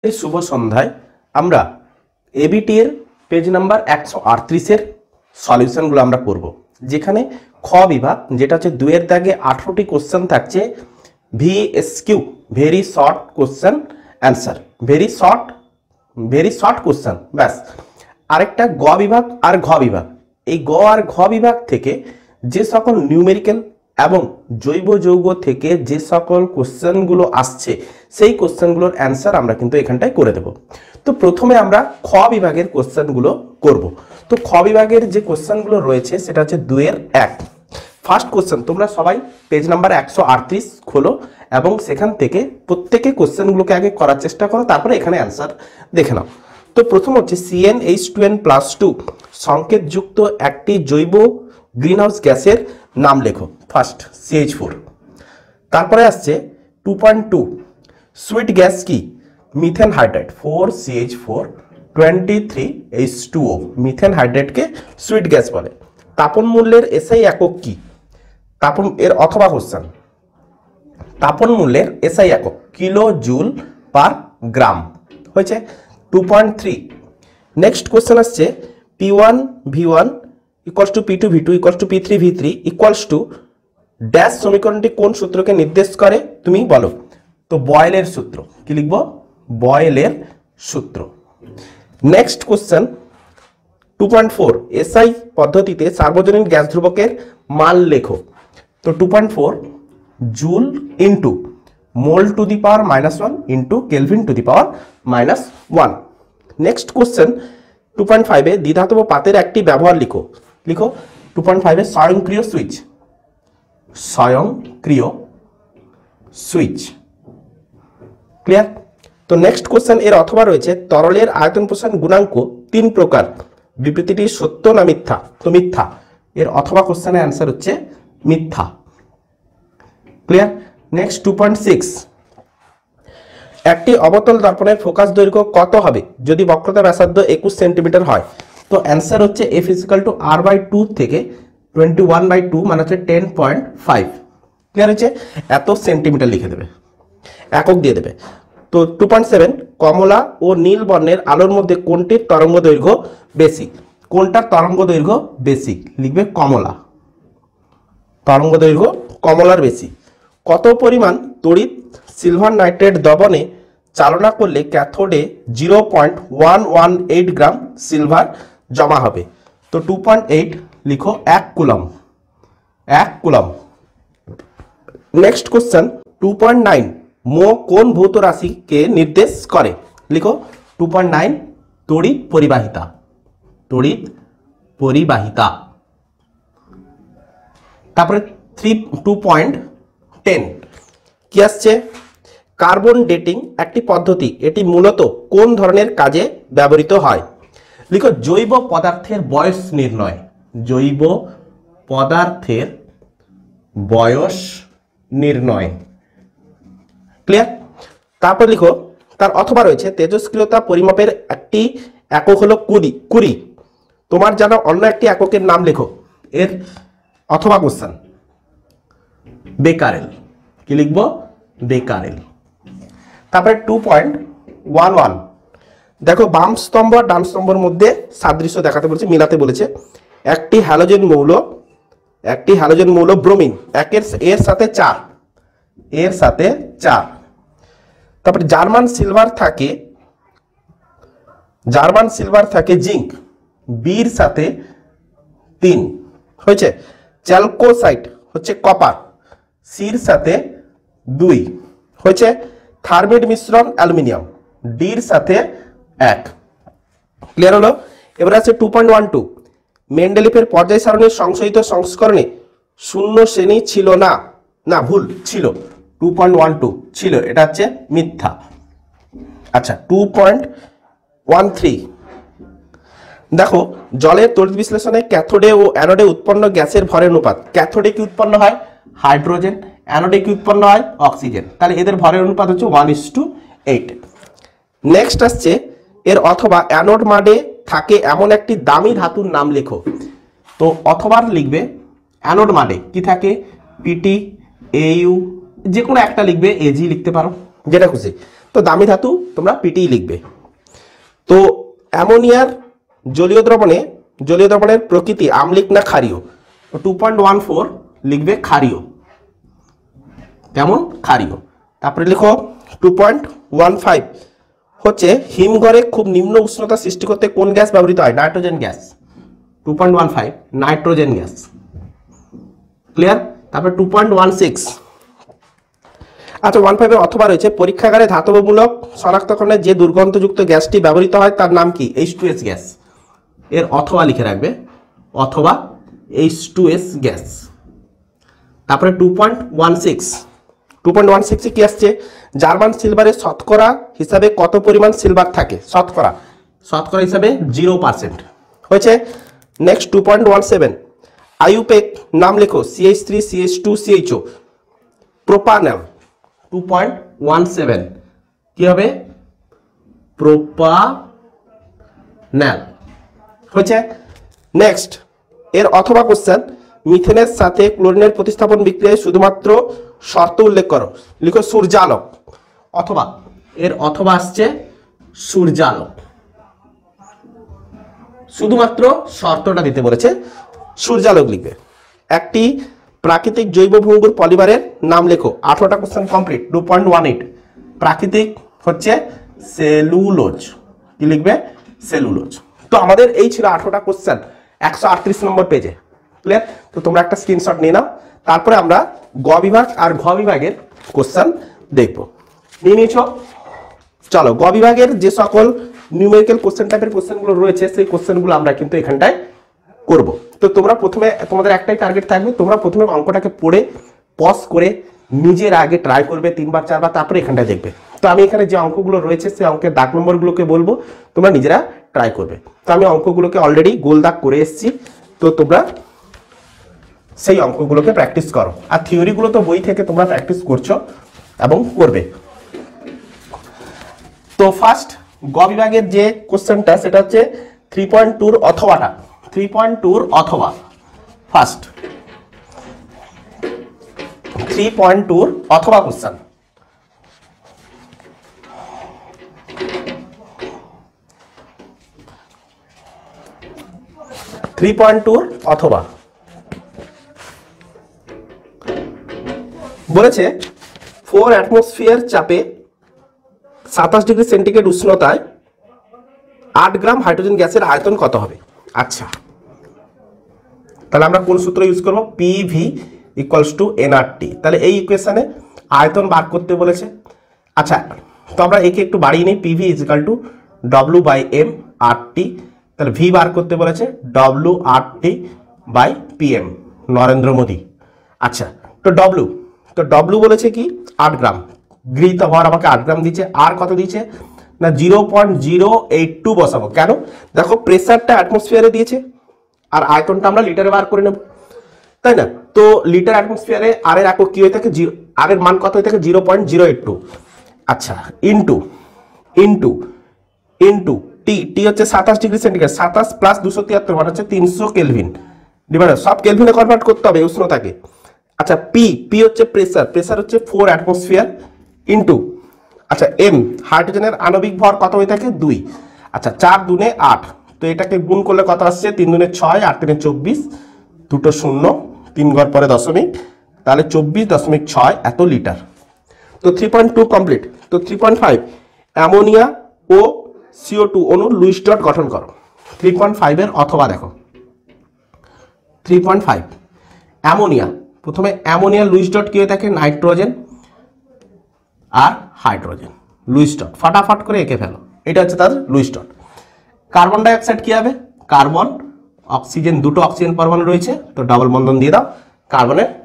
এই শুভ সন্ধ্যায় আমরা এবিটি এর পেজ নাম্বার 138 এর সলিউশনগুলো আমরা করব, যেখানে খ বিভাগ যেটা হচ্ছে 2 এর দাগে 18টি কোশ্চেন থাকছে VSQ, very short question answer, very short question ব্যাস। আরেকটা গ বিভাগ আর ঘ বিভাগ, এই গ আর ঘ বিভাগ থেকে যে সকল নিউমেরিক্যাল এবং জৈব যৌগ থেকে যে সকল কোশ্চেনগুলো আসছে সেই কোশ্চেনগুলোর অ্যান্সার আমরা কিন্তু এখানটায় করে দেব। তো প্রথমে আমরা খ বিভাগের কোশ্চেনগুলো করব। তো খ বিভাগের যে কোশ্চেনগুলো রয়েছে সেটা হচ্ছে 2 এর 1। ফার্স্ট কোশ্চেন তোমরা সবাই পেজ নাম্বার 138 খোলো এবং সেখান থেকে প্রত্যেকে কোশ্চেনগুলোকে আগে করার চেষ্টা করো, তারপরে এখানে অ্যান্সার দেখে নাও। তো প্রথম হচ্ছে CnH2n+2 সংকেতযুক্ত একটি জৈব গ্রিনহাউস গ্যাসের নাম লেখো। First CH4। তারপরে আসছে 2.2 সুইট গ্যাস কি? Methane hydride 4CH4 23H2O, methane হাইড্রাইডকে সুইট গ্যাস বলে। তাপন মূল্যের এসআই একক কি? তাপন এর অথবা কোশ্চেন, তাপন মূল্যের এসআই একক কিলো জুল পার গ্রাম হয়েছে। 2.3 নেক্সট কোশ্চেন আসছে P1V1 equals to P2V2 equals to P3V3 equals to dash সমীকরণটি কোন সূত্রকে নির্দেশ করে তুমি বলো। তো বয়েলের সূত্র। কি লিখব? বয়েলের সূত্র। নেক্সট কোশ্চেন 2.4 এসআই পদ্ধতিতে সার্বজনীন গ্যাস ধ্রুবকের মান লেখো। তো 2.4 joule into mole to the power -1 into kelvin to the power -1। Next question 2.5 এ দ্বিধাতব পাতের একটি ব্যবহার লিখো। লিখো 2.5 এ স্বয়ংক্রিয় সুইচ, স্বয়ংক্রিয় সুইচ। ক্লিয়ার? তো নেক্সট কোশ্চেন এর অথবা রয়েছে তরলের আয়তন প্রসারণ গুণাঙ্ক 3 প্রকার, বিবৃতিটি সত্য না মিথ্যা? তো মিথ্যা। এর অথবা কোশ্চেনের অ্যান্সার হচ্ছে মিথ্যা। ক্লিয়ার? নেক্সট 2.6 একটি অবতল দর্পণের ফোকাস দৈর্ঘ্য কত হবে যদি বক্রতা ব্যাসার্ধ 21 সেন্টিমিটার হয়? তো অ্যান্সার হচ্ছে F = R/2 থেকে 21/2 মানে হচ্ছে 10.5। ক্লিয়ার হচ্ছে? এত সেন্টিমিটার লিখে দেবে, একক দিয়ে দেবে। তো 2.7 কমলা ও নীল বর্ণের আলোর মধ্যে কোনটির তরঙ্গ দৈর্ঘ্য বেশি? কোনটার তরঙ্গ দৈর্ঘ্য বেশি? লিখবে কমলা, তরঙ্গ দৈর্ঘ্য কমলার বেশি। কত পরিমাণ তড়িৎ সিলভার নাইট্রেট দ্রবণে চালনা করলে ক্যাথোডে 0.118 গ্রাম সিলভার জমা হবে? তো 2.8 লিখো 1 কুলম, 1 কুলম। নেক্সট কোশ্চেন 2.9 মো কোন ভৌত রাশিকে নির্দেশ করে? লিখো 2.9 তড়িৎ পরিবাহিতা, তড়িৎ পরিবাহিতা। তারপরে 2.10 কি আসছে? কার্বন ডেটিং একটি পদ্ধতি, এটি মূলত কোন ধরনের কাজে ব্যবহৃত হয়? লিখো জৈব পদার্থের বয়স নির্ণয়, জৈব পদার্থের বয়স নির্ণয়। ক্লিয়ার? তারপর লিখো তার অথবা রয়েছে তেজস্ক্রিয়তা পরিমাপের একটি একক হলো কুরি। তোমার জানা অন্য একটি এককের নাম লেখো। এর অথবা কোশ্চেন বেকারেল। কি লিখবো? বেকারেল। তারপরে 2.11 দেখো বাম স্তম্ভ আর ডান স্তম্ভের মধ্যে সাদৃশ্য দেখাতে বলেছে, মিলাতে বলেছে। একটি হ্যালোজেন মৌল ব্রোমিন এর সাথে 4, এর সাথে 4। তারপরে জার্মান সিলভার থাকে জিঙ্ক, বির সাথে 3 হয়েছে। চ্যালকোসাইট হচ্ছে কপার, সির সাথে 2 হয়েছে। থার্মিড মিশ্রণ অ্যালুমিনিয়াম, ডির সাথে 1। ক্লিয়ার হলো? এবার আছে 2.12 মেন্ডেলিফের পর্যায় সারণীর সংশোধিত সংস্করণে 0 শ্রেণী ছিল না, না ভুল ছিল, 2.12 ছিল, এটা হচ্ছে মিথ্যা। আচ্ছা 2.13 দেখো জলের তড়িৎ বিশ্লেষণে ক্যাথোডে ও অ্যানোডে উৎপন্ন গ্যাসের ভরের অনুপাত। ক্যাথোডে কি উৎপন্ন হয়? হাইড্রোজেন। অ্যানোডে কি উৎপন্ন হয়? অক্সিজেন। তাহলে এদের ভরের অনুপাত হচ্ছে 1:8। নেক্সট আসছে এর অথবা অ্যানোড মাডে থাকে এমন একটি দামি ধাতুর নাম লেখো। তো অথবা লিখবে অ্যানোড মাডে কি থাকে? পিটি, AU, যে কোনো একটা লিখবে, AG লিখতে পারো, যেটা খুশি। তো দামি ধাতু তোমরা পিটি লিখবে। তো অ্যামোনিয়ার জলীয় দ্রবণের প্রকৃতি আম্লিক না ক্ষারীয়? 2.14 লিখবে ক্ষারীয়। কেমন? ক্ষারীয়। তারপরে লিখো 2.15 হচ্ছে হিমঘরে খুব নিম্ন উষ্ণতা সৃষ্টি করতে কোন গ্যাস ব্যবহৃত হয়? Nitrogen gas. 2.15 nitrogen gas. Clear? তারপরে 2.16 আচ্ছা 15 এর অথবা রয়েছে পরীক্ষাগারে ধাতবমূলক শনাক্তকরণে যে দুর্গন্ধযুক্ত গ্যাসটি ব্যবহৃত হয় তার নাম কি? H2S gas. এর অথবা লিখে রাখবে, অথবা H2S গ্যাস। তারপরে 2.16 এ কি আসছে? জার্মান সিলভারের শতকরা হিসাবে কত পরিমাণ সিলভার থাকে? শতকরা হিসাবে 0% হয়েছে। নেক্সট 2.17 আইউপ্যাক নাম লেখো, CH3 CH2 CHO। প্রোপানল 2.17 কি হবে? প্রোপানল হয়েছে। নেক্সট এর অথবা কোশ্চেন মিথেনের সাথে ক্লোরিনের প্রতিস্থাপন বিক্রিয়ায় শুধুমাত্র শর্ত উল্লেখ করো। লিখো সূর্যালোক। অথবা এর অথবা আসছে সূর্যালোক, শুধুমাত্র শর্তটা দিতে বলেছে, সূর্যালোক লিখবে। একটি প্রাকৃতিক জৈব ভঙ্গুর পলিমারের নাম লেখো। 18টা কোশ্চেন কমপ্লিট। 2.18 প্রাকৃতিক হচ্ছে সেলুলোজ। কি লিখবে? সেলুলোজ। তো আমাদের এই ছিল 18টা কোশ্চেন 138 নম্বর পেজে। ক্লিয়ার? তো তোমরা একটা স্ক্রিনশট নিয়ে নাও। তারপরে আমরা গ বিভাগ আর ঘ বিভাগের কোশ্চেন দেখব। নিয়ে নিয়েছ? চলো গ বিভাগের যে সকল নিউমেরিক্যাল কোশ্চেন টাইপের কোশ্চেনগুলো রয়েছে সেই কোশ্চেনগুলো আমরা কিন্তু এখানটায় করব। তো তোমরা প্রথমে, তোমাদের একটাই টার্গেট থাকবে, তোমরা প্রথমে অঙ্কটাকে পড়ে পজ করে নিজের আগে ট্রাই করবে 3বার 4বার, তারপরে এখানটায় দেখবে। তো আমি এখানে যে অঙ্কগুলো রয়েছে সেই অঙ্কের দাগ নম্বরগুলোকে বলবো, তোমরা নিজেরা ট্রাই করবে। তো আমি অঙ্কগুলোকে অলরেডি গোল দাগ করে এসেছি, তো তোমরা সেই অঙ্কগুলোকে প্র্যাকটিস করো। আর থিওরিগুলো তো বই থেকে তোমরা প্র্যাকটিস করছো এবং করবে। তো ফার্স্ট গ বিভাগের যে কোশ্চেনটা সেটা হচ্ছে 3.2 অথবাটা। 3.2 অথবা ফার্স্ট 3.2 অথবা কোশ্চেন। অথবা বলেছে 4 অ্যাটমসফিয়ার চাপে 27 ডিগ্রি সেন্টিগ্রেড উষ্ণতায় 8 গ্রাম হাইড্রোজেন গ্যাসের আয়তন কত হবে? আচ্ছা, তাহলে আমরা কোন সূত্র ইউজ করব? PV = nRT। তাহলে এই ইকুয়েশনে আয়তন বার করতে বলেছে। আচ্ছা, তো আমরা একে একটু বাড়িয়ে নিই। PV = W/m RT। তাহলে V বার করতে বলেছে WRT/PM নরেন্দ্র মোদী। আচ্ছা, তো W বলেছে কি 8 গ্রাম। গৃহীত ভর আমাকে 8 গ্রাম দিচ্ছে। আর কত দিচ্ছে না 0.082 বসাবো। কেন? দেখো প্রেসারটা অ্যাটমসফিয়ারে দিয়েছে আর আয়তনটা আমরা লিটারে বার করে নেব, তাই না? তো লিটার অ্যাটমসফিয়ারে আর এর একক কি হয়ে থাকে? আর এর মান কত হয়ে থাকে? 0.082। আচ্ছা, ইনটু টি হচ্ছে 27 ডিগ্রি সেন্টিগ্রেড। 27 + 273 মানে হচ্ছে 300 কেলভিন। ডিভাইড সব কেলভিনে কনভার্ট করতে হবে উষ্ণতাকে। আচ্ছা, পি হচ্ছে প্রেসার হচ্ছে 4 অ্যাটমসফিয়ার ইনটু আচ্ছা এম হাইড্রোজেনের আণবিক ভর কত হয়ে থাকে? 2। আচ্ছা, 4 দুনে 8, তো এটাকে গুণ করলে কত আসছে? 3 দুনে 6, 8 তিনে 24, দুটো শূন্য, 3 ঘর পরে দশমিক, তাহলে 24.6 এত লিটার। তো 3.2 কমপ্লিট। তো 3.5 অ্যামোনিয়া ও CO2 অণুর লুইস ডট গঠন করো। 3.5 এর অথবা দেখো 3.5 অ্যামোনিয়া। প্রথমে অ্যামোনিয়া লুইস ডট কি হয়ে থাকে? নাইট্রোজেন আর হাইড্রোজেন লুইস ডট। ফাটাফাট করে এঁকে ফেলো, এটা হচ্ছে তার লুইস ডট। কার্বন ডাইঅক্সাইড কি হবে? কার্বন অক্সিজেন, দুটো অক্সিজেন পরমাণু রয়েছে, তো ডাবল বন্ধন দিয়ে দাও,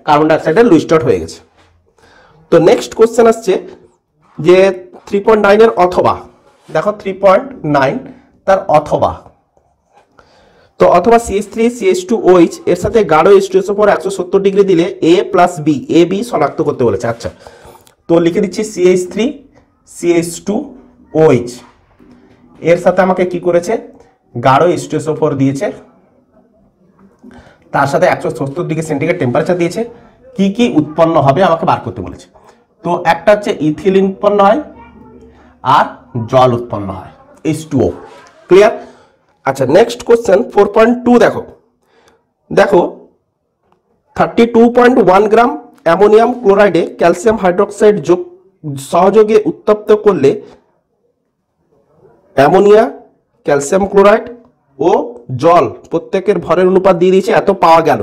কার্বন ডাইঅক্সাইডের লুইস ডট হয়ে গেছে। তো নেক্সট কোশ্চেন আসছে যে 3.9 এর অথবা। দেখো 3.9 তার অথবা, তো অথবা CH3 CH2OH এর সাথে গাঢ় H2SO4 170 ডিগ্রি দিলে A+B শনাক্ত করতে বলেছে। আচ্ছা, তো লিখে দিচ্ছি CH3 CH2OH এর সাথে আমাকে কি করেছে? গাঢ় H2SO4 দিয়েছে, তার সাথে 170 ডিগ্রি সেন্টিগ্রেড টেম্পারেচার দিয়েছে। কি কি উৎপন্ন হবে আমাকে বার করতে বলেছে। তো একটা হচ্ছে ইথিলিন উৎপন্ন হয়, আর জল উৎপন্ন হয় H2O। ক্লিয়ার? আচ্ছা, নেক্সট কোশ্চেন 4.2 দেখো। দেখো 32.1 গ্রাম অ্যামোনিয়াম ক্লোরাইডে ক্যালসিয়াম হাইড্রোক্সাইড সহযোগে উত্তপ্ত করলে অ্যামোনিয়া, ক্যালসিয়াম ক্লোরাইড ও জল প্রত্যেকের ভরের অনুপাত দিয়ে দিয়েছে, এত পাওয়া গেল।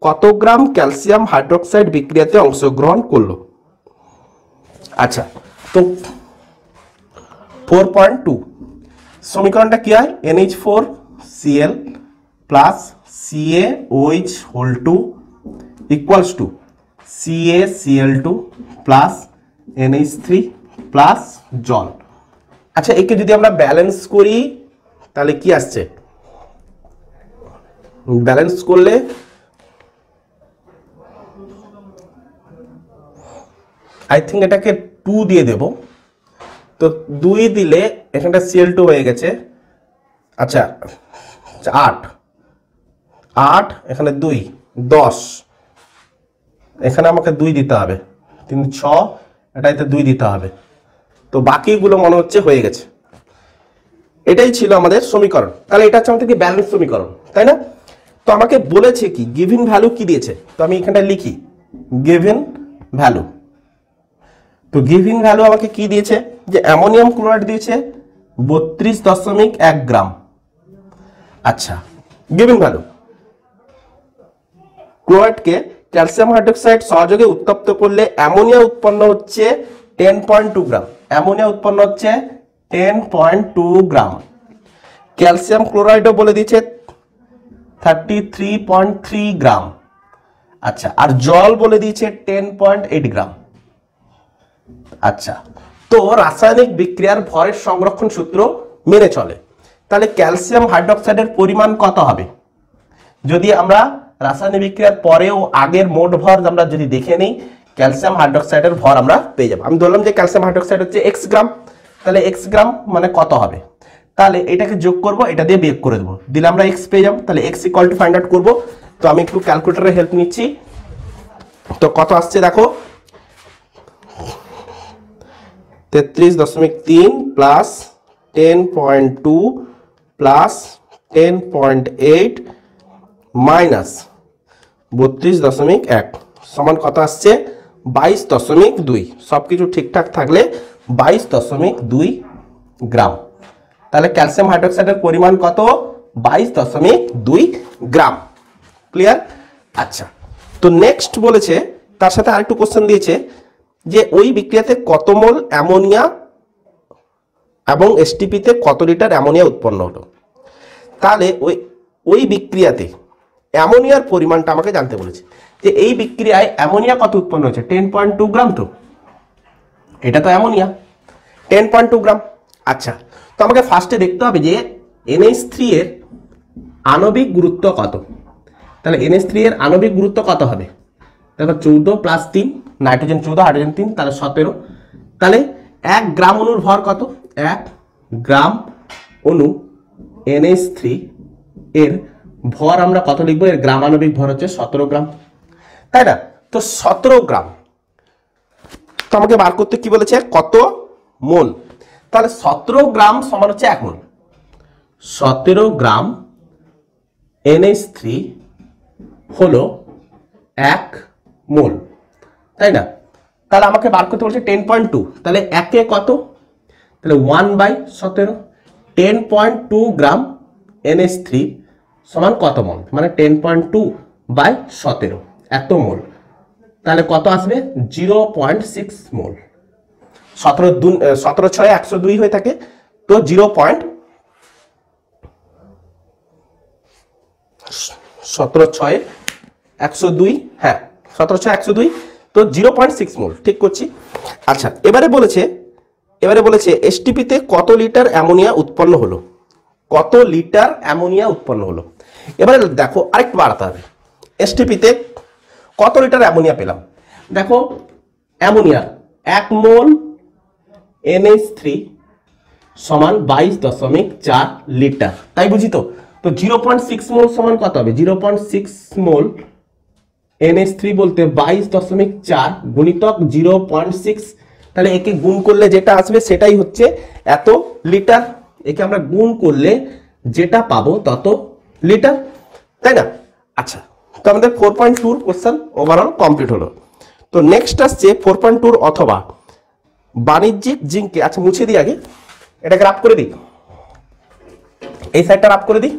কত গ্রাম ক্যালসিয়াম হাইড্রোক্সাইড বিক্রিয়াতে অংশগ্রহণ করলো? আচ্ছা, তো 4.2 সমীকরণটা কি হয়? NH4Cl plus CaOH whole 2 equals to CaCl2 plus NH3 plus জল। আচ্ছা, একে যদি আমরা ব্যালেন্স করি তাহলে কি আসছে? ব্যালেন্স করলে আই থিঙ্ক এটাকে 2 দিয়ে দেব। তো 2 দিলে এখানটা Cl2 হয়ে গেছে। আচ্ছা, 8 8 এখানে 2 10, এখানে আমাকে 2 দিতে হবে, 3 6, এটাইতে 2 দিতে হবে। তো বাকিগুলো মনে হচ্ছে হয়ে গেছে। এটাই ছিল আমাদের সমীকরণ। তাহলে এটা হচ্ছে আমাদের কি ব্যালেন্স সমীকরণ, তাই না? তো আমাকে বলেছে কি গিভেন ভ্যালু কি দিয়েছে, তো আমি এখানটা লিখি গিভেন ভ্যালু। তো গিভেন ভ্যালু আমাকে কি দিয়েছে, যে অ্যামোনিয়াম ক্লোরাইড দিয়েছে 32.1 গ্রাম। আচ্ছা, গিভেন ভ্যালু ক্লোরাইডকে ক্যালসিয়াম হাইড্রোক্সাইড সহযোগে উত্তপ্ত করলে অ্যামোনিয়া উৎপন্ন হচ্ছে 10.2 গ্রাম। অ্যামোনিয়া উৎপন্ন হচ্ছে 10.2 গ্রাম। ক্যালসিয়াম ক্লোরাইডও বলে দিয়েছে 33.3 গ্রাম। আচ্ছা, আর জল বলে দিয়েছে 10.8 গ্রাম। আচ্ছা, তো রাসায়নিক বিক্রিয়ার ভরের সংরক্ষণ সূত্র মেনে চলে। তাহলে ক্যালসিয়াম হাইড্রোক্সাইডের পরিমাণ কত হবে? যদি আমরা রাসায়নিক বিক্রিয়ার পরেও আগের মোট ভর আমরা যদি দেখে নিই, ক্যালসিয়াম হাইড্রোক্সাইডের ভর আমরা পেয়ে যাব। আমি ধরলাম যে ক্যালসিয়াম হাইড্রোক্সাইড হচ্ছে x গ্রাম, তাহলে x গ্রাম মানে কত হবে? তাহলে এটাকে যোগ করব, এটা দিয়ে বিয়োগ করে দেবো, দিলে আমরা x পেয়ে যাব। তাহলে x equal to find out করবো। তো আমি একটু ক্যালকুলেটরের হেল্প নিচ্ছি। তো কত আসছে দেখো, 33.3 প্লাস 10.2 প্লাস 10.8 মাইনাস 32.1 সমান কত আসছে? 22.2। সবকিছু ঠিকঠাক থাকলে 22.2 গ্রাম। তাহলে ক্যালসিয়াম হাইড্রোক্সাইডের পরিমাণ কত? 22.2 গ্রাম। ক্লিয়ার? আচ্ছা, তো নেক্সট বলেছে, তার সাথে আরেকটু কোশ্চেন দিয়েছে যে ওই বিক্রিয়াতে কত মোল অ্যামোনিয়া এবং এসটিপিতে কত লিটার অ্যামোনিয়া উৎপন্ন হলো। তাহলে ওই বিক্রিয়াতে অ্যামোনিয়ার পরিমাণটা আমাকে জানতে বলেছে, যে এই বিক্রিয়ায় অ্যামোনিয়া কত উৎপন্ন হয়েছে? 10.2 গ্রাম। তো এটা তো অ্যামোনিয়া 10.2 গ্রাম। আচ্ছা, তো আমাকে ফার্স্টে দেখতে হবে যে NH3 এর আণবিক গুরুত্ব কত। তাহলে NH3 এর আণবিক গুরুত্ব কত হবে? দেখো 14 প্লাস 3, নাইট্রোজেন 14, হাইড্রোজেন 3, তাহলে 17। তাহলে 1 গ্রাম অণুর ভর কত? 1 গ্রাম অণু NH3 এর ভর আমরা কত লিখবো? এর গ্রাম আণবিক ভর হচ্ছে 17 গ্রাম, তাই না? তো 17 গ্রাম। তো আমাকে বার করতে কি বলেছে? কত মোল। তাহলে 17 গ্রাম সমান হচ্ছে 1 মোল। 17 গ্রাম NH3 হলো 1 মোল, তাই না? তাহলে আমাকে বার করতে বলছে 10.2। তাহলে 1 কত? তাহলে 1/17। 10.2 গ্রাম NH3 সমান কত মোল? মানে 10.2/17 এত মোল। তাহলে কত আসবে? 0.6 মোল। 17 6 102 হয়ে থাকে, তো 17 6 102, হ্যাঁ 17 6 102, তো 0.6 মোল ঠিক করছি। আচ্ছা, এবারে বলেছে এসটিপিতে কত লিটার অ্যামোনিয়া উৎপন্ন হলো। কত লিটার অ্যামোনিয়া উৎপন্ন হলো। এবারে দেখো আরেকটু বাড়াতে হবে, এসটিপিতে কত লিটার অ্যামোনিয়া পেলাম। দেখো অ্যামোনিয়ার 1 মোল NH3 সমান 22.4 লিটার, তাই বুঝি তো? তো 0.6 মোল সমান কত হবে? 0.6 মোল NH3 বলতে 22.4 গুণিতক 0.6 তাহলে একে গুণ করলে যেটা আসবে সেটাই হচ্ছে এত লিটার, একে আমরা গুণ করলে যেটা পাবো তত লিটার, তাই না? আচ্ছা, তো আমাদের 4.2 কোশ্চেন ওভারঅল কমপ্লিট হলো। তো নেক্সট আসছে 4.2 অথবা বাণিজ্যিক জিঙ্কে, আচ্ছা মুছে দিই আগে, এটাকে রাফ করে দিই, এই সাইডটা রাফ করে দিই।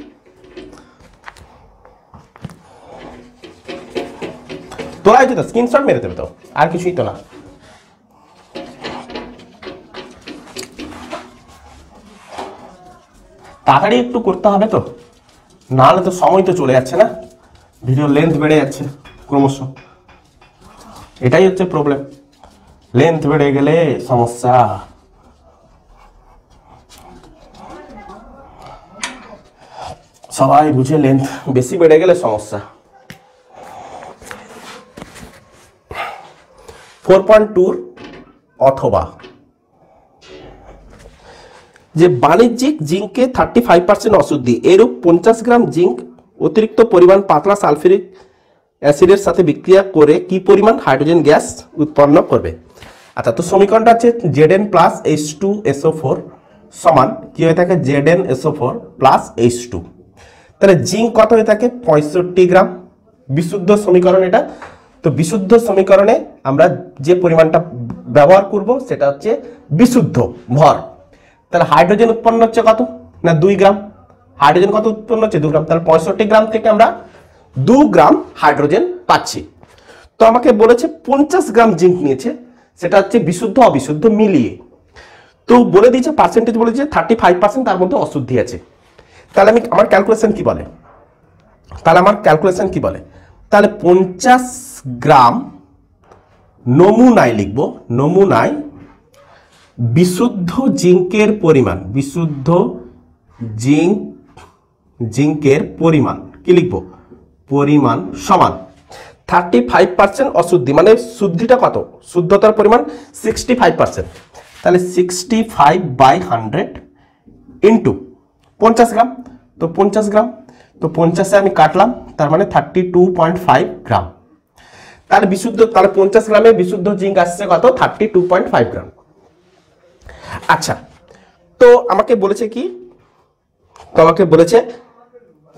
তোলা হয়েছে তো, স্ক্রিনশট মেরে দেবে তো, আর কিছুই তো না। তাড়াতাড়ি একটু করতে হবে তো, নাহলে তো সময় তো চলে যাচ্ছে না, ভিডিও লেন্থ বেড়ে যাচ্ছে ক্রমশ, এটাই হচ্ছে প্রবলেম, লেন্থ বেড়ে গেলে সমস্যা। সবাই বুঝে, লেন্থ বেশি বেড়ে গেলে সমস্যা। 4.2 অথবা যে বাণিজ্যিক জিঙ্কে 35% অশুদ্ধি, এরূপ 50 গ্রাম জিঙ্ক অতিরিক্ত পরিমাণ পাতলা সালফিউরিক অ্যাসিডের সাথে বিক্রিয়া করে কি পরিমাণ হাইড্রোজেন গ্যাস উৎপন্ন করবে? আচ্ছা, তো সমীকরণটা হচ্ছে Zn প্লাস H2SO4 সমান কি হয়ে থাকে, ZnSO4 প্লাস H2। তাহলে জিঙ্ক কত হয়ে থাকে, 65 গ্রাম। বিশুদ্ধ সমীকরণ এটা, তো বিশুদ্ধ সমীকরণে আমরা যে পরিমাণটা ব্যবহার করব সেটা হচ্ছে বিশুদ্ধ ভর। তাহলে হাইড্রোজেন উৎপন্ন হচ্ছে কত না 2 গ্রাম, হাইড্রোজেন কত উৎপন্ন হচ্ছে 2 গ্রাম, তাহলে 65 গ্রাম থেকে আমরা 2 গ্রাম হাইড্রোজেন পাচ্ছি। তো আমাকে বলেছে 50 গ্রাম জিঙ্ক নিয়েছে, সেটা হচ্ছে বিশুদ্ধ অবিশুদ্ধ মিলিয়ে, তো বলে দিয়েছে পার্সেন্টেজ বলে দিয়েছে 35%, তার মধ্যে অশুদ্ধি আছে। তাহলে আমি আমার ক্যালকুলেশন কি বলে, তাহলে 50 গ্রাম নমুনায় লিখবো, নমুনায় বিশুদ্ধ জিঙ্কের পরিমাণ, বিশুদ্ধ জিঙ্কের পরিমাণ কি লিখবো, পরিমাণ সমান 35% অশুদ্ধি, মানে শুদ্ধিটা কত, শুদ্ধতার পরিমাণ 65%, তাহলে 65/100 ইন্টু 50 গ্রাম, তো 50 গ্রাম, তো 50-এ আমি কাটলাম, তার মানে 32.5 গ্রাম। তাহলে বিশুদ্ধ, তাহলে 50 গ্রামে বিশুদ্ধ জিঙ্ক আসছে কত, 32.5 গ্রাম। আচ্ছা, তো আমাকে বলেছে কি, তো আমাকে বলেছে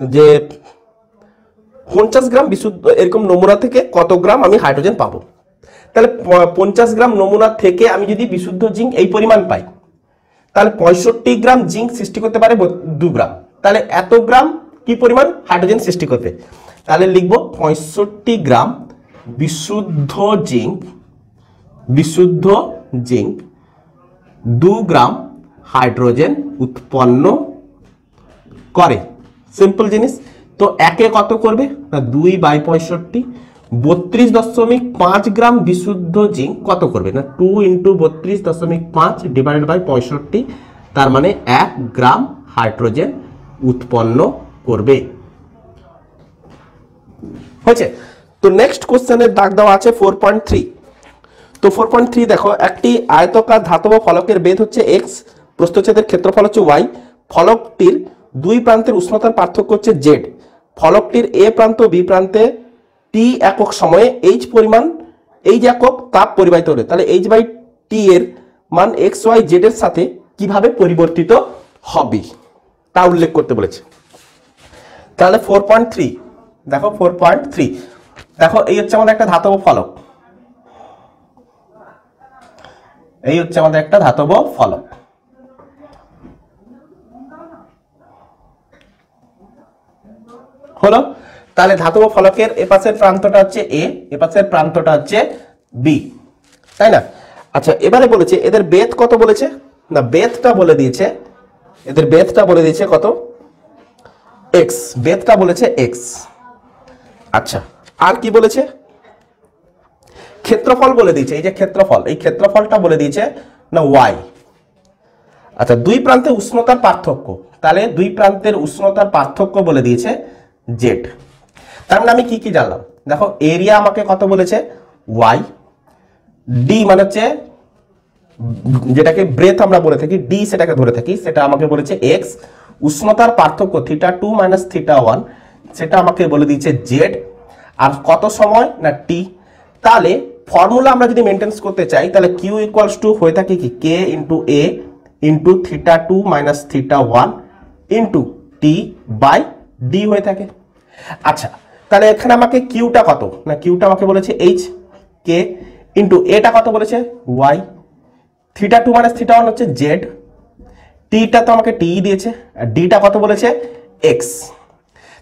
যে 50 গ্রাম বিশুদ্ধ এরকম নমুনা থেকে কত গ্রাম আমি হাইড্রোজেন পাবো। তাহলে 50 গ্রাম নমুনা থেকে আমি যদি বিশুদ্ধ জিঙ্ক এই পরিমাণ পাই, তাহলে 65 গ্রাম জিঙ্ক সৃষ্টি করতে পারে 2 গ্রাম, তাহলে এত গ্রাম কি পরিমাণ হাইড্রোজেন সৃষ্টি করবে। তাহলে লিখবো 65 গ্রাম বিশুদ্ধ জিঙ্ক 2 গ্রাম হাইড্রোজেন উৎপন্ন করে, সিম্পল জিনিস। তো একে কত করবে না 2/65, 32.5 গ্রাম বিশুদ্ধ জিঙ্ক কত করবে না 2 × 32.5 ডিভাইডেড বাই 65, তার মানে 1 গ্রাম হাইড্রোজেন উৎপন্ন করবে। হয়েছে? তো নেক্সট কোশ্চেনের দাগ দেওয়া আছে 4.3। তো 4.3 দেখো, একটি আয়তাকার ধাতব ফলকের বেধ হচ্ছে x, প্রস্থচ্ছেদের ক্ষেত্রফল হচ্ছে y, ফলকটির দুই প্রান্তের উষ্ণতার পার্থক্য হচ্ছে z, ফলকটির a প্রান্ত b প্রান্তে t একক সময়ে h পরিমাণ h একক তাপ পরিবাহিত হলে, তাহলে h/t এর মান x y z এর সাথে কিভাবে পরিবর্তিত হবে তা উল্লেখ করতে বলেছে। তাহলে 4.3 দেখো, 4.3 দেখো, এই হচ্ছে আমাদের একটা ধাতব ফলক, এই হচ্ছে আমাদের একটা ধাতব ফলক। হলো, তাহলে ধাতব ফলকের এপাশের প্রান্তটা হচ্ছে a, এপাশের প্রান্তটা হচ্ছে b, তাই না? আচ্ছা, এবারে বলেছে এদের বেধ কত বলেছে না, বেধটা বলে দিয়েছে, এদের বেধটা বলে দিয়েছে কত, x, বেধটা বলেছে x। আচ্ছা, আর কি বলেছে, ক্ষেত্রফল বলে দিয়েছে, এই যে ক্ষেত্রফল, এই ক্ষেত্রফলটা বলে দিয়েছে না y। আচ্ছা, দুই প্রান্তে উষ্ণতার পার্থক্য, তাহলে দুই প্রান্তের উষ্ণতার পার্থক্য বলে দিয়েছে z। তার মানে আমি কি কি জানলাম, দেখো এরিয়া আমাকে কত বলেছে y, d মানে হচ্ছে যেটাকে ব্রেথ আমরা বলে থাকি, d সেটাকে ধরে থাকি, সেটা আমাকে বলেছে x, উষ্ণতার পার্থক্য θ2 - θ1 সেটা আমাকে বলে দিয়েছে z, আর কত সময় না t। তাহলে ফর্মুলা আমরা যদি মেনটেন্স করতে চাই তাহলে কিউ ইকুয়ালস টু হয়ে থাকে কি k into a into theta two minus theta one into t by d হয়ে থাকে। আচ্ছা, তাহলে এখানে আমাকে কিউটা কত, না কিউটা আমাকে বলেছে এইচ, কে ইন্টু এটা কত বলেছে Y, theta two minus theta one হচ্ছে জেড, টিটা তো আমাকে টি দিয়েছে, আর ডিটা কত বলেছে এক্স।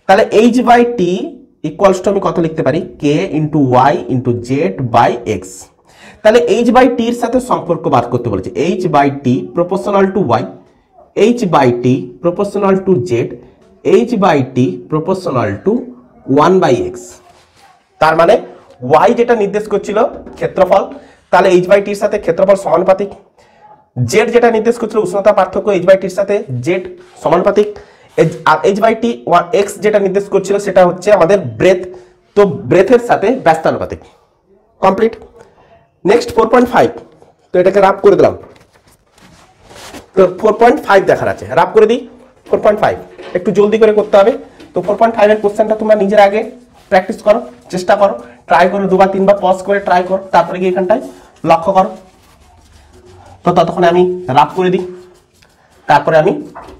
তাহলে h by t equals to আমি কত লিখতে পারি k into y into z by x. তাহলে এইচ বাই টির সাথে সম্পর্ক বার করতে বলেছে, h by t proportional to y, h by t proportional to z, h by t proportional to one by x. তার মানে ওয়াই যেটা নির্দেশ করছিল ক্ষেত্রফল, তাহলে এইচ বাই টির সাথে ক্ষেত্রফল সমানুপাতিক, জেড যেটা নির্দেশ করছিল উষ্ণতা পার্থক্য এইচ বাই টির সাথে জেড সমানুপাতিক, আর এইচ বাই টি এক্স যেটা নির্দেশ করছিল সেটা হচ্ছে আমাদের ব্রেথ, তো ব্রেথের সাথে ব্যস্তানুপাতিক। কমপ্লিট। নেক্সট 4.5, তো এটাকে রাফ করে দিলাম, তো 4.5 দেখার আছে, রাফ করে দিই। 4.5 একটু জলদি করে করতে হবে, তো 4.5 এর কোশ্চেনটা তোমরা নিজের আগে প্র্যাকটিস করো, চেষ্টা করো, ট্রাই করো, দুবার তিনবার পজ করে ট্রাই করো, তারপরে গিয়ে এখানটায় লক্ষ্য করো। তো ততক্ষণে আমি রাফ করে দিই, তারপরে আমি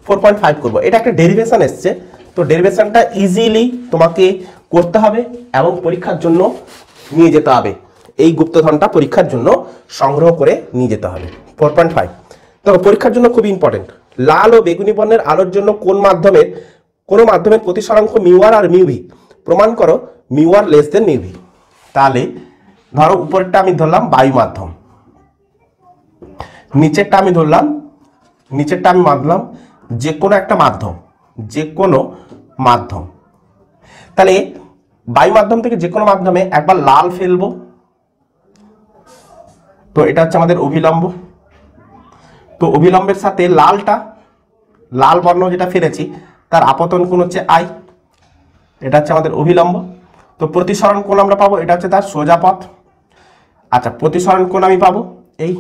4.5 করব। এটা একটা ডেরিভেশন এসছে, তো ডেরিভেশনটা ইজিলি তোমাকে করতে হবে এবং পরীক্ষার জন্য নিয়ে যেতে হবে, এই গুপ্তধনটা পরীক্ষার জন্য সংগ্রহ করে নিয়ে যেতে হবে। 4.5 তো পরীক্ষার জন্য খুব ইম্পর্টেন্ট। লাল ও বেগুনি বর্ণের আলোর জন্য কোন মাধ্যমের প্রতিসরাঙ্ক মিউ আর আর মিউ ভি প্রমাণ করো মিউ আর লেস দেন মিউ ভি। তাহলে ধরো উপরেরটা আমি ধরলাম বায়ু মাধ্যম, নিচেরটা আমি মানলাম যে কোনো একটা মাধ্যম, তাহলে বায়ু মাধ্যম থেকে যে কোনো মাধ্যমে একবার লাল ফেলবো, তো এটা হচ্ছে আমাদের অভিলম্ব, তো অভিলম্বের সাথে লাল বর্ণ যেটা ফেলেছি তার আপতন কোণ হচ্ছে আই, এটা হচ্ছে আমাদের অভিলম্ব। তো প্রতিসরণ কোণ আমরা পাবো, এটা হচ্ছে তার সোজা পথ। আচ্ছা, প্রতিসরণ কোণ আমি পাবো এই,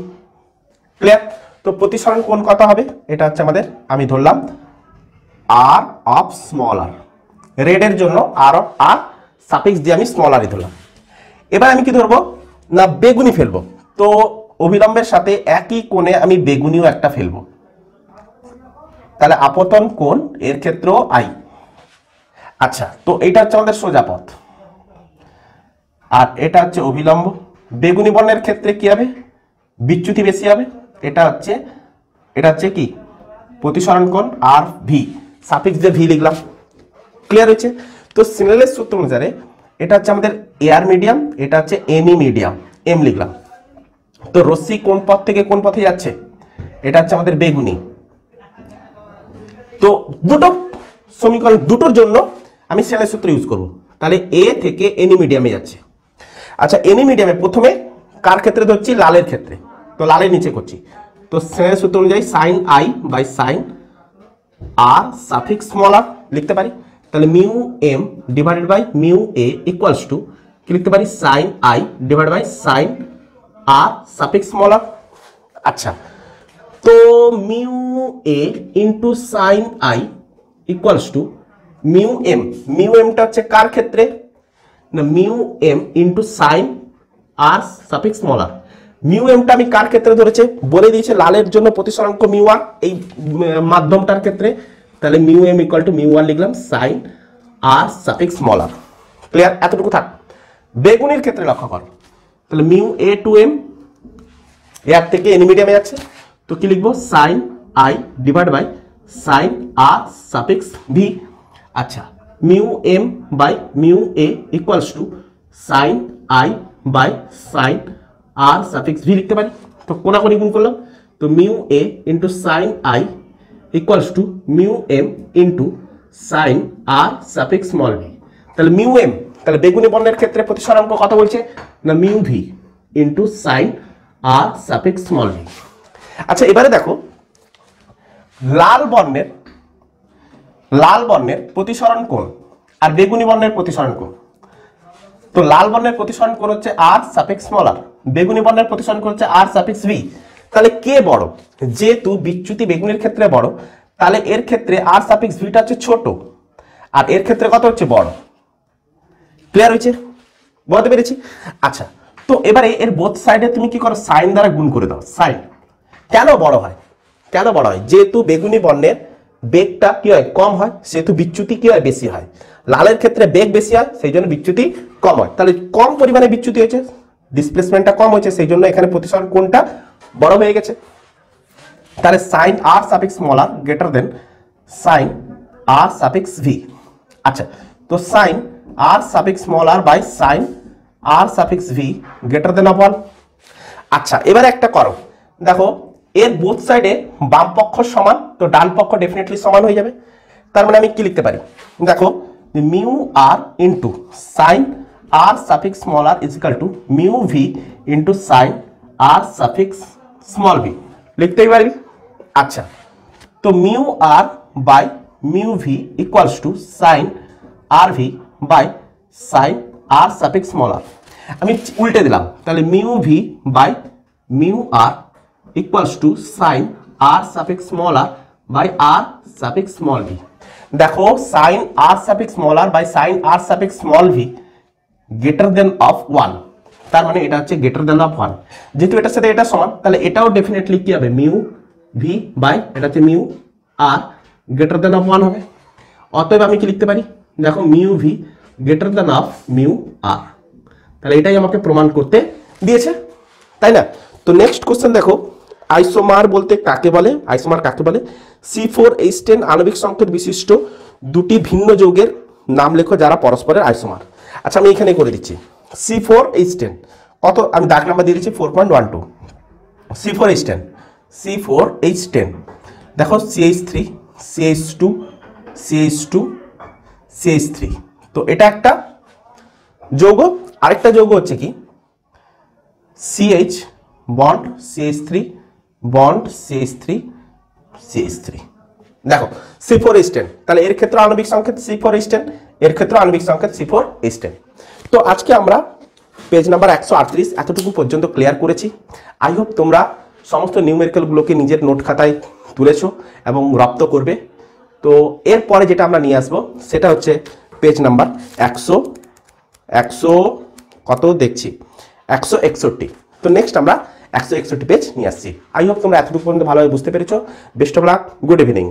ক্লিয়ার। তো প্রতিসরণ কোণ কত হবে, এটা হচ্ছে আমাদের, আমি ধরলাম আর অফ স্মল আর, রেডের জন্য আর অফ আর সাফিক্স দিয়ে আমি স্মল আর ধরলাম। এবার আমি কি ধরবো না বেগুনি ফেলবো, তো অভিলম্বের সাথে একই কোণে আমি বেগুনিও একটা ফেলবো, তাহলে আপতন কোণ এর ক্ষেত্রেও আই। আচ্ছা, তো এটা হচ্ছে আমাদের সোজা পথ, আর এটা হচ্ছে অভিলম্ব। বেগুনি বর্ণের ক্ষেত্রে কি হবে, বিচ্যুতি বেশি হবে, এটা হচ্ছে কি প্রতিসরণ কোণ আর ভি, সাফিক্স দিয়ে ভি লিখলাম, ক্লিয়ার হয়েছে। তো সিনেলের সূত্র অনুসারে এটা হচ্ছে আমাদের এয়ার মিডিয়াম, এটা হচ্ছে এমি মিডিয়াম, এম লিখলাম। তো রশ্মি কোন পথ থেকে কোন পথে যাচ্ছে, এটা হচ্ছে আমাদের বেগুনি। তো দুটো সমীকরণ, দুটোর জন্য আমি সিনেলের সূত্র ইউজ করব। তাহলে এ থেকে এনি মিডিয়ামে যাচ্ছে। আচ্ছা, এনি মিডিয়ামে প্রথমে কার ক্ষেত্রে ধরছি, লালের ক্ষেত্রে, তো লালের নিচে করছি, তো সিনেলের সূত্র অনুযায়ী sine i by sine R suffix small r লিখতে পারি। তাহলে mu m divided by mu a equals to কি লিখতে পারি, sine i divided by sine R suffix small r. আচ্ছা, তো mu a into sine i equals to mu এমটা হচ্ছে কার ক্ষেত্রে, না মিউ এম ইন্টু সাইন আর সাফিক্স স্মল আর। মিউ এমটা আমি কার ক্ষেত্রে ধরেছে বলে দিয়েছে, লালের জন্য প্রতিসরাঙ্ক মিউ আর এই মাধ্যমটার ক্ষেত্রে, তাহলে mu m equal to mu r লিখলাম সাইন আর সাফিক্স স্মল আর, ক্লিয়ার। এতটুকু থাক। বেগুনির ক্ষেত্রে লক্ষ্য কর, তাহলে মিউ এ টু এম, এর থেকে এনি মিডিয়ামে যাচ্ছে, তো কি লিখবো sine i divide by sine R suffix V. আচ্ছা, mu m by mu a equals to sine i by sine R suffix v লিখতে পারি। তো কোনাকুনি গুণ করলাম, তো mu a into sine i equals to mu m into sine R suffix small v. তাহলে mu m, তাহলে বেগুনি বর্ণের ক্ষেত্রে প্রতিসরাঙ্ক কত বলছে, না মিউ ভি ইন্টু সাইন আর সাফিক্স স্মল ভি। আচ্ছা, এবারে দেখো লাল বর্ণের প্রতিসরণ কোণ আর বেগুনি বর্ণের প্রতিসরণ কোণ। তো লাল বর্ণের প্রতিসরণ কোণ হচ্ছে আর সাফিক্স স্মল আর, বেগুনি বর্ণের প্রতিসরণ কোণ হচ্ছে আর সাফিক্স ভি। তাহলে কে বড়, যেহেতু বিচ্যুতি বেগুনির ক্ষেত্রে বড়, তাহলে এর ক্ষেত্রে আর সাফিক্স ভিটা হচ্ছে ছোট, আর এর ক্ষেত্রে কত হচ্ছে বড়। ক্লিয়ার হয়েছে, বলতে পেরেছি। আচ্ছা, তো এবারে এর বোথ সাইডে তুমি কি করো, সাইন দ্বারা গুণ করে দাও। সাইন কেন বড় হয়, কেন বড় হয়? যেহেতু বেগুনি বর্ণের বেগটা কি হয়, কম হয়, সেহেতু বিচ্যুতি কি হয়, বেশি হয়। লালের ক্ষেত্রে বেগ বেশি হয়, সেই জন্য বিচ্যুতি কম হয়। তাহলে কম পরিমাণে বিচ্যুতি হয়েছে, ডিসপ্লেসমেন্টটা কম হয়েছে, সেই জন্য এখানে প্রতিসরণ কোণটা বড় হয়ে গেছে। তাহলে সাইন আর suffix small R greater than sine আর সাফিক্স ভি। আচ্ছা, তো sine R suffix small R by sine R suffix V greater than of 1। আচ্ছা, এবারে একটা করো, দেখো এর বোথ সাইডে বাম পক্ষ সমান, তো ডান পক্ষ ডেফিনেটলি সমান হয়ে যাবে। তার মানে আমি কি লিখতে পারি, দেখো mu r into sine R suffix small r is equal to mu v into sine R suffix small v লিখতেই পারি। আচ্ছা, তো mu r by mu v equals to sine r v by sine R suffix small r. আমি উল্টে দিলাম, তাহলে mu v by mu r equals to sine R suffix small R by r suffix small v. দেখো sine R suffix small R by sine R suffix small V greater than of 1, তার মানে এটা হচ্ছে greater than of 1। যেহেতু এটার সাথে এটা সমান, তাহলে এটাও ডেফিনেটলি কি হবে, মিউ ভি বাই এটা হচ্ছে mu r greater than of 1 হবে। অতএব আমি কি লিখতে পারি, দেখো mu v greater than of mu r. তাহলে এটাই আমাকে প্রমাণ করতে দিয়েছে, তাই না? তো নেক্সট কোশ্চেন দেখো, আইসোমার বলতে কাকে বলে? আইসোমার কাকে বলে? C4H10 আণবিক সংকেত বিশিষ্ট দুটি ভিন্ন যৌগের নাম লেখো যারা পরস্পরের আইসোমার। আচ্ছা, আমি এখানে করে দিচ্ছি C4H10 কত, আমি দাগ নাম্বার দিয়ে দিচ্ছি 4.12। C4H10 দেখো CH3 CH2 CH2 CH3, তো এটা একটা যৌগ। আরেকটা যৌগ হচ্ছে কি CH bond CH3 bond CH3 CH3। দেখো C4H10, তাহলে এর ক্ষেত্রে আণবিক সংকেত C4H10, এর ক্ষেত্রে আণবিক সংকেত C4H10। তো আজকে আমরা পেজ নাম্বার 138 এতটুকু পর্যন্ত ক্লিয়ার করেছি। আই হোপ তোমরা সমস্ত নিউমেরিক্যালগুলোকে নিজের নোট খাতায় তুলেছো এবং রপ্ত করবে। তো এরপরে যেটা আমরা নিয়ে আসবো সেটা হচ্ছে পেজ নাম্বার 100 কত দেখছি 161। তো নেক্সট আমরা 161 পেজ নিয়ে আসছি। আই হোপ তোমরা এতটুকু পর্যন্ত ভালোভাবে বুঝতে পেরেছো। Best of luck, good evening.